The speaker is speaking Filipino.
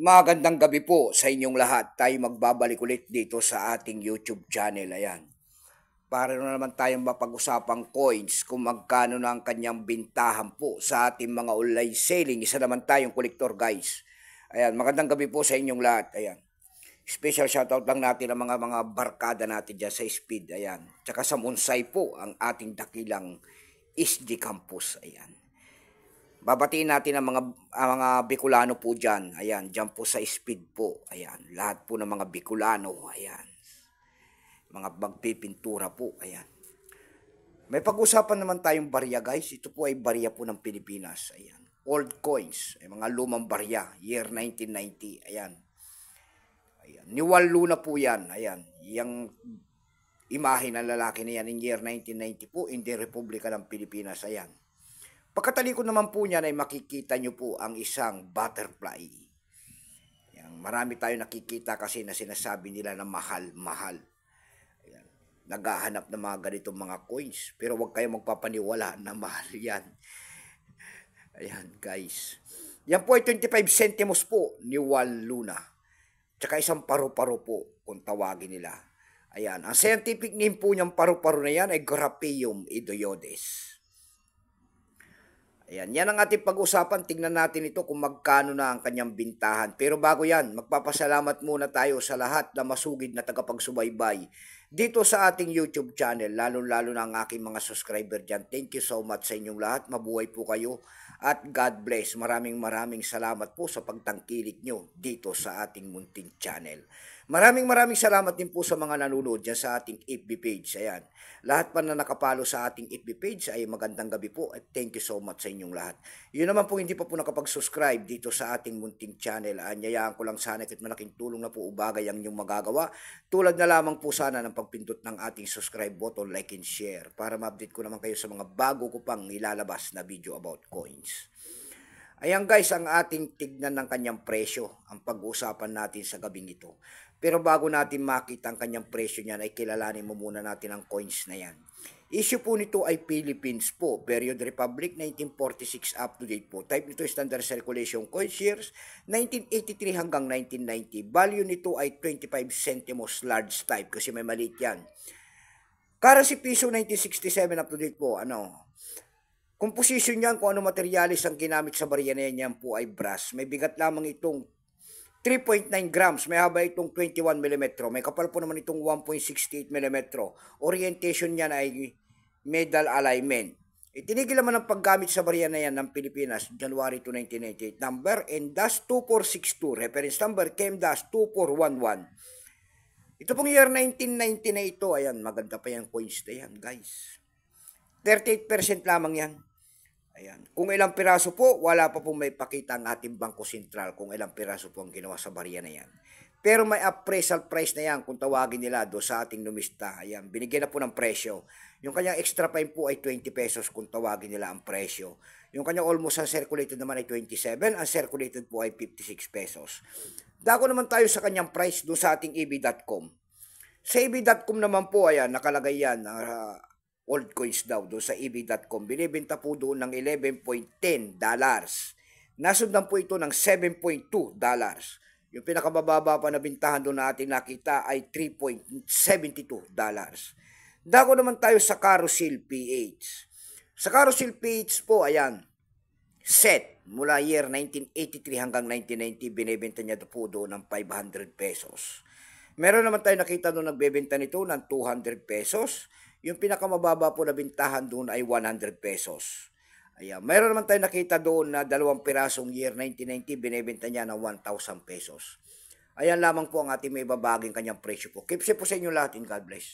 Magandang gabi po sa inyong lahat. Tayo magbabalik ulit dito sa ating YouTube channel. Ayan. Para na naman tayong mapag-usapang coins kung magkano na ang kanyang bintahan po sa ating mga online selling. Isa naman tayong kolektor guys. Ayan, magandang gabi po sa inyong lahat. Ayan. Special shoutout lang natin ang mga barkada natin dyan sa Speed. Ayan. Tsaka sa Munsay po ang ating dakilang SD Campus. Ayan. Babatiin natin ang mga Bicolano po diyan. Ayan, diyan po sa Speed po. Ayan, lahat po ng mga Bicolano, ayan. Mga magpipintura po, ayan. May pag-usapan naman tayong barya, guys. Ito po ay barya po ng Pilipinas. Ayan. Old coins, ay mga lumang barya, year 1990. Ayan. Ayan. Niwal Luna po 'yan. Ayan. Yang imahe ng lalaki na yan in year 1990 po in the Republika ng Pilipinas. Ayan. Pagkatalikod naman po niyan ay makikita nyo po ang isang butterfly. Yan, marami tayo nakikita kasi na sinasabi nila na mahal-mahal. Naghahanap ng mga ganitong mga coins. Pero huwag kayo magpapaniwala na mahal yan. Ayan guys. Yan po ay 25 centimos po ni Juan Luna. Tsaka isang paru-paro po kung tawagin nila. Ayan. Ang scientific name po niyang paru-paro na yan ay Graphium idioides. Ayan, yan ang ating pag-usapan. Tingnan natin ito kung magkano na ang kanyang bintahan. Pero bago yan, magpapasalamat muna tayo sa lahat na masugid na tagapagsubaybay dito sa ating YouTube channel. Lalo-lalo na ang aking mga subscriber dyan. Thank you so much sa inyong lahat. Mabuhay po kayo at God bless. Maraming salamat po sa pagtangkilik nyo dito sa ating munting channel. Maraming salamat din po sa mga nanonood dyan sa ating FB page. Ayan. Lahat pa na nakapalo sa ating FB page ay magandang gabi po at thank you so much sa inyong lahat. Yun naman po hindi pa po nakapag-subscribe dito sa ating munting channel. Anyayaan ko lang sana kahit malaking tulong na po ubagay ang inyong magagawa. Tulad na lamang po sana ng pagpindot ng ating subscribe button, like and share para ma-update ko naman kayo sa mga bago ko pang ilalabas na video about coins. Ayan guys, ang ating tignan ng kanyang presyo, ang pag-uusapan natin sa gabing ito. Pero bago natin makita ang kanyang presyo niyan, ay kilalanin mo muna natin ang coins na yan. Issue po nito ay Philippines po, period Republic 1946 up to date po. Type nito standard circulation coins years 1983 hanggang 1990. Value nito ay 25 centimos large type kasi may maliit yan. Currency piso 1967 up to date po, composition niyan kung ano materialis ang ginamit sa barya na yan po ay brass. May bigat lamang itong 3.9 grams. May haba itong 21 mm. May kapal po naman itong 1.68 mm. Orientation niyan ay medal alignment. Itinigil naman ang paggamit sa barya na yan ng Pilipinas January 2, 1998. Number N-2462. Reference number KM-2411. Ito pong year 1990 na ito. Ayan, maganda pa yung coins na yan, guys. 38% lamang yan. Ayan. Kung ilang piraso po, wala pa pong may pakita ang ating Bangko Sentral kung ilang piraso po ang ginawa sa barya na yan. Pero may appraisal price na yan kung tawagin nila do sa ating numista. Ayan, binigyan na po ng presyo. Yung kanyang extra fine po ay 20 pesos kung tawagin nila ang presyo. Yung kanyang almost uncirculated naman ay 27, uncirculated po ay 56 pesos. Dako naman tayo sa kanyang price do sa ating eb.com. Sa eb.com naman po, ayan, nakalagay yan, old coins daw doon sa eb.com. Binibenta po doon ng $11.10. Nasundan po ito ng $7.2. Yung pinakamababa pa na bintahan doon natin nakita ay $3.72. Dako naman tayo sa Carousel PH. Sa Carousel PH po, ayan, set mula year 1983 hanggang 1990, binibenta niya po doon ng 500 pesos. Meron naman tayo nakita doon nagbebenta nito ng 200 pesos. Yung pinakamababa po na bintahan doon ay 100 pesos. Ayan. Mayroon naman tayo nakita doon na 2 pirasong year 1990, binibenta niya ng 1,000 pesos. Ayan lamang po ang ating may babaging kanyang presyo po. Keep safe po sa inyo lahat and God bless.